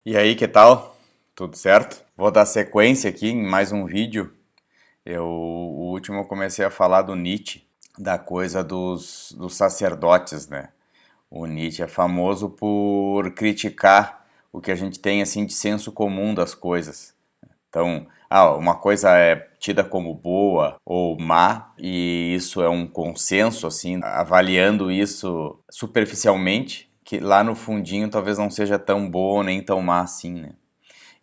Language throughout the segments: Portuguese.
E aí, que tal? Tudo certo? Vou dar sequência aqui em mais um vídeo. O último eu comecei a falar do Nietzsche, da coisa dos sacerdotes, né? O Nietzsche é famoso por criticar o que a gente tem assim de senso comum das coisas. Então, uma coisa é tida como boa ou má, e isso é um consenso, assim, avaliando isso superficialmente, que lá no fundinho talvez não seja tão boa nem tão má assim, né?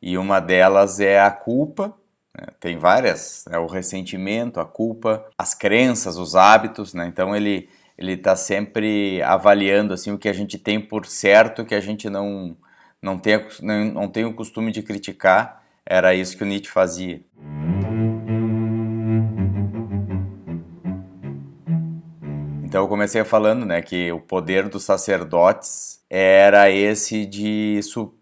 E uma delas é a culpa, né? Tem várias, né? O ressentimento, a culpa, as crenças, os hábitos, né? Então ele está sempre avaliando assim o que a gente tem por certo, que a gente não tem o costume de criticar. Era isso que o Nietzsche fazia. Então eu comecei falando, né, que o poder dos sacerdotes era esse de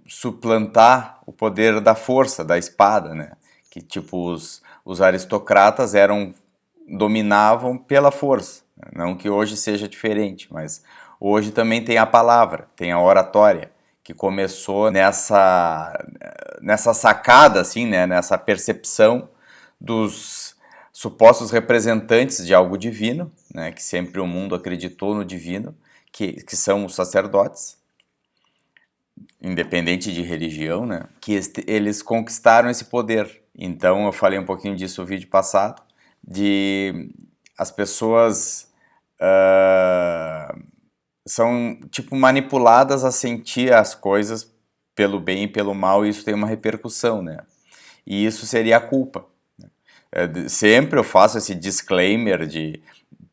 suplantar o poder da força, da espada, né? Que tipo os aristocratas dominavam pela força. Não que hoje seja diferente, mas hoje também tem a palavra, tem a oratória, que começou nessa sacada, assim, né, nessa percepção dos supostos representantes de algo divino, né, que sempre o mundo acreditou no divino, que são os sacerdotes, independente de religião, né, que eles conquistaram esse poder. Então eu falei um pouquinho disso no vídeo passado, de as pessoas são tipo manipuladas a sentir as coisas pelo bem e pelo mal, e isso tem uma repercussão, né? E isso seria a culpa. Sempre eu faço esse disclaimer de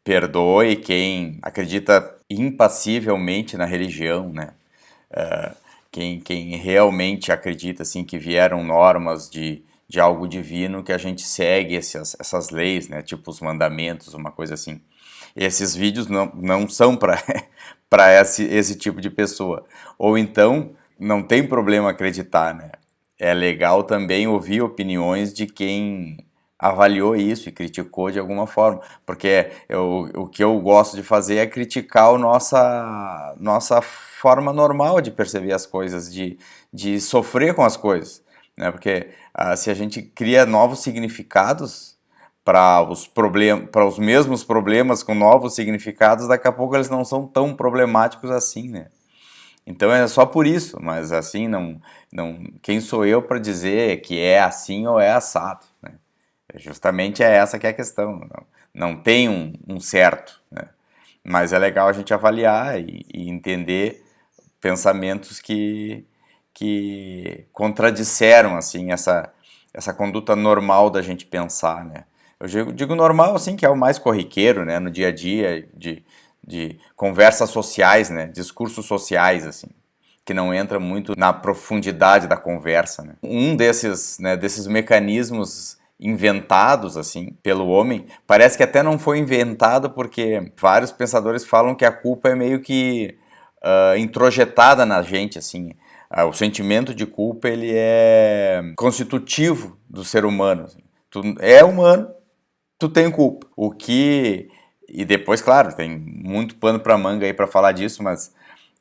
perdoe quem acredita impassivelmente na religião, né? Quem realmente acredita assim que vieram normas de algo divino, que a gente segue essas leis, né? Tipo os mandamentos, uma coisa assim. Esses vídeos não são para para esse tipo de pessoa. Ou então, não tem problema acreditar, né? É legal também ouvir opiniões de quem avaliou isso e criticou de alguma forma, porque o que eu gosto de fazer é criticar a nossa forma normal de perceber as coisas, de sofrer com as coisas, né? Porque se a gente cria novos significados para os mesmos problemas com novos significados, daqui a pouco eles não são tão problemáticos assim, né? Então é só por isso, mas assim, quem sou eu para dizer que é assim ou é assado, né? Justamente é essa que é a questão. Não tem um certo, né? Mas é legal a gente avaliar e entender pensamentos que contradisseram assim essa conduta normal da gente pensar, né? Eu digo normal assim, que é o mais corriqueiro, né, no dia a dia, de conversas sociais, né, discursos sociais, assim, que não entra muito na profundidade da conversa, né. Um desses mecanismos inventados, assim, pelo homem, parece que até não foi inventado porque vários pensadores falam que a culpa é meio que introjetada na gente, assim. O sentimento de culpa, ele é constitutivo do ser humano. Assim. Tu é humano, tu tem culpa. O que... E depois, claro, tem muito pano para manga aí para falar disso, mas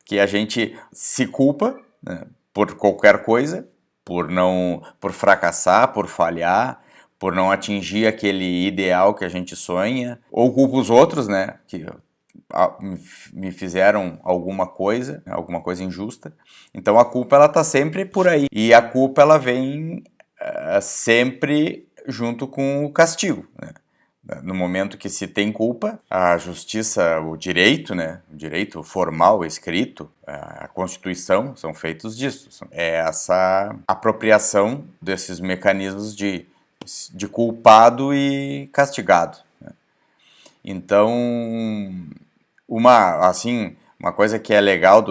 que a gente se culpa, né, por qualquer coisa, por fracassar, por falhar, por não atingir aquele ideal que a gente sonha, ou culpa os outros, né, que me fizeram alguma coisa injusta. Então a culpa ela tá sempre por aí. E a culpa ela vem sempre junto com o castigo, né? No momento que se tem culpa, a justiça, o direito, né, o direito formal, escrito, a Constituição, são feitos disso. É essa apropriação desses mecanismos de culpado e castigado. Né? Então, uma coisa que é legal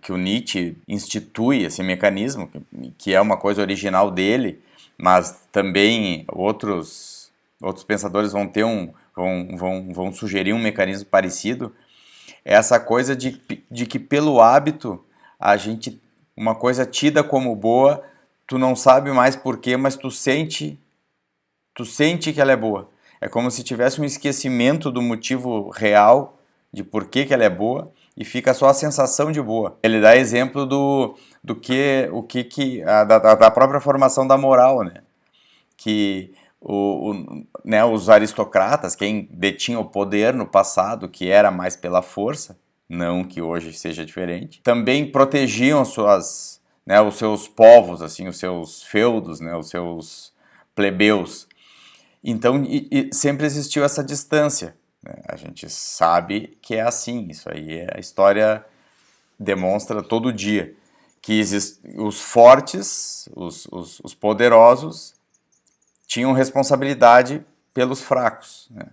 que o Nietzsche institui, esse mecanismo, que é uma coisa original dele, mas também outros pensadores vão sugerir um mecanismo parecido, é essa coisa de que pelo hábito, uma coisa tida como boa, tu não sabe mais porquê, mas tu sente que ela é boa. É como se tivesse um esquecimento do motivo real de por que ela é boa e fica só a sensação de boa. Ele dá exemplo do que da própria formação da moral, né? Que né, os aristocratas, quem detinha o poder no passado, que era mais pela força, não que hoje seja diferente, também protegiam suas, né, os seus povos, assim, os seus feudos, né, os seus plebeus. Então, sempre existiu essa distância, né? A gente sabe que é assim, isso aí a história demonstra todo dia, que os fortes, os poderosos, tinham responsabilidade pelos fracos, né?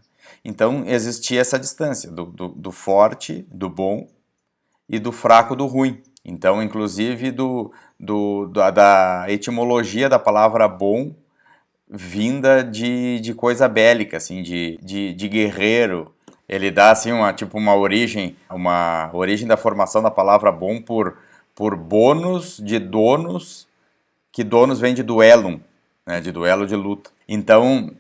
Então existia essa distância do forte, do bom, e do fraco, do ruim. Então, inclusive, da etimologia da palavra bom, vinda de coisa bélica, assim, de guerreiro. Ele dá assim uma origem da formação da palavra bom por bônus de donos, que donos vem de duelum, né, de duelo de luta. Então,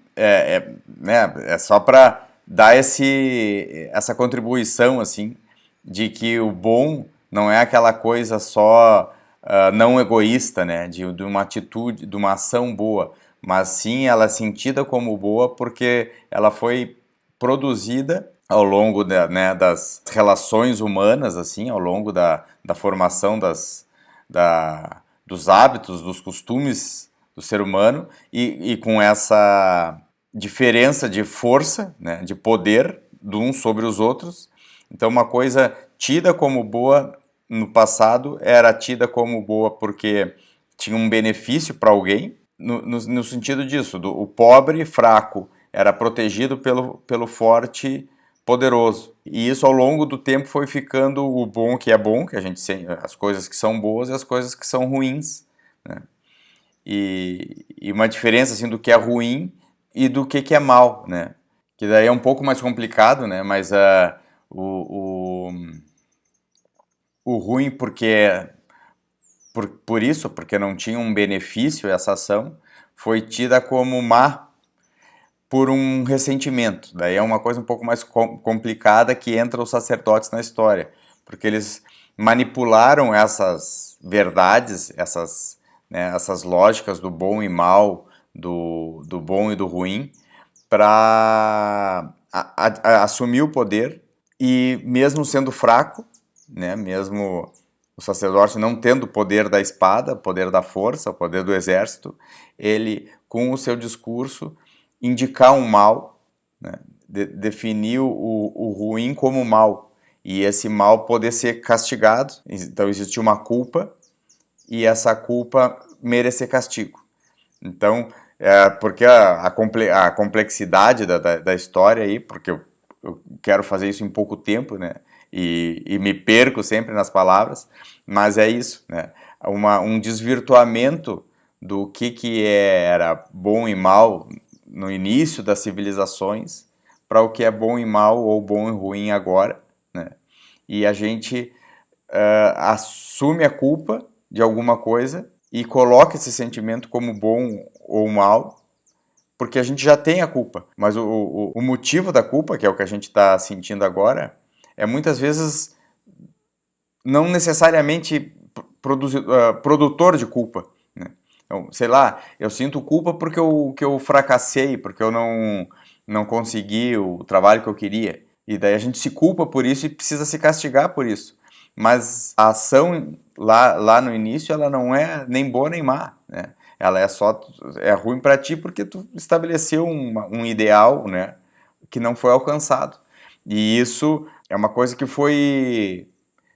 né, é só para dar essa contribuição, assim, de que o bom não é aquela coisa só não egoísta, né, de uma atitude, de uma ação boa, mas sim ela é sentida como boa porque ela foi produzida ao longo né, das relações humanas, assim, ao longo da formação dos hábitos, dos costumes do ser humano e com essa diferença de força, né, de poder de uns sobre os outros. Então, uma coisa tida como boa no passado era tida como boa porque tinha um benefício para alguém, no sentido disso, o pobre fraco era protegido pelo forte poderoso. E isso ao longo do tempo foi ficando o bom, que a gente as coisas que são boas e as coisas que são ruins, né? E uma diferença assim do que é ruim e do que é mal, né? Que daí é um pouco mais complicado, né? Mas o, o, o ruim por isso, porque não tinha um benefício essa ação, foi tida como má por um ressentimento. Daí é uma coisa um pouco mais complicada que entra os sacerdotes na história, porque eles manipularam essas verdades, né, essas lógicas do bom e mal, do bom e do ruim, para assumir o poder e mesmo sendo fraco, né, mesmo o sacerdote não tendo o poder da espada, o poder da força, o poder do exército, ele, com o seu discurso, indicar um mal, né, definir o ruim como mal, e esse mal poder ser castigado. Então existe uma culpa, e essa culpa merecer castigo. Então, porque a complexidade da história aí, porque eu quero fazer isso em pouco tempo, né? E me perco sempre nas palavras, mas é isso, né? Um desvirtuamento do que era bom e mal no início das civilizações para o que é bom e mal ou bom e ruim agora, né? E a gente assume a culpa de alguma coisa e coloca esse sentimento como bom ou mal, porque a gente já tem a culpa. Mas o motivo da culpa, que é o que a gente está sentindo agora, é muitas vezes não necessariamente produtor de culpa, né? Então, sei lá, eu sinto culpa porque que eu fracassei, porque eu não consegui o trabalho que eu queria. E daí a gente se culpa por isso e precisa se castigar por isso. Mas a ação lá no início, ela não é nem boa nem má, né? Ela é ruim para ti porque tu estabeleceu um ideal, né, que não foi alcançado. E isso é uma coisa que foi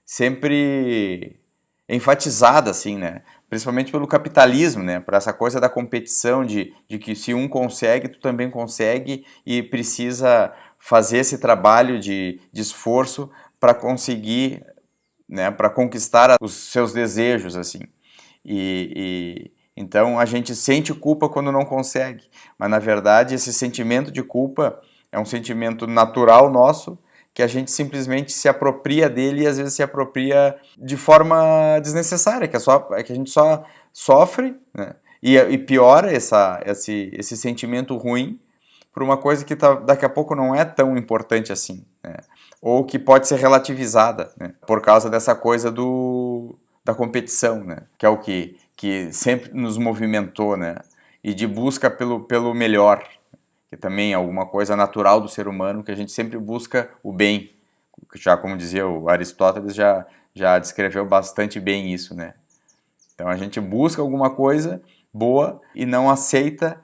sempre enfatizada, assim, né? Principalmente pelo capitalismo, né? Por essa coisa da competição, de que se um consegue, tu também consegue e precisa fazer esse trabalho de esforço para conseguir, né? Para conquistar os seus desejos, assim. Então a gente sente culpa quando não consegue, mas na verdade esse sentimento de culpa é um sentimento natural nosso, que a gente simplesmente se apropria dele e às vezes se apropria de forma desnecessária, que a gente só sofre, né? E piora esse sentimento ruim por uma coisa que daqui a pouco não é tão importante assim, né? Ou que pode ser relativizada, né? Por causa dessa coisa da competição, né? Que é o que sempre nos movimentou, né? E de busca pelo melhor, que também é alguma coisa natural do ser humano, que a gente sempre busca o bem. Já como dizia o Aristóteles, já descreveu bastante bem isso, né? Então a gente busca alguma coisa boa e não aceita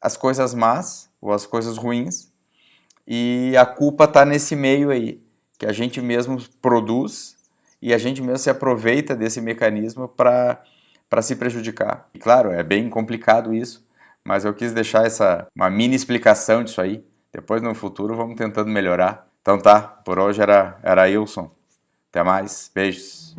as coisas más ou as coisas ruins, e a culpa está nesse meio aí, que a gente mesmo produz e a gente mesmo se aproveita desse mecanismo para se prejudicar. E claro, é bem complicado isso, mas eu quis deixar uma mini explicação disso aí. Depois no futuro vamos tentando melhorar. Então tá, por hoje era Wilson. Até mais, beijos.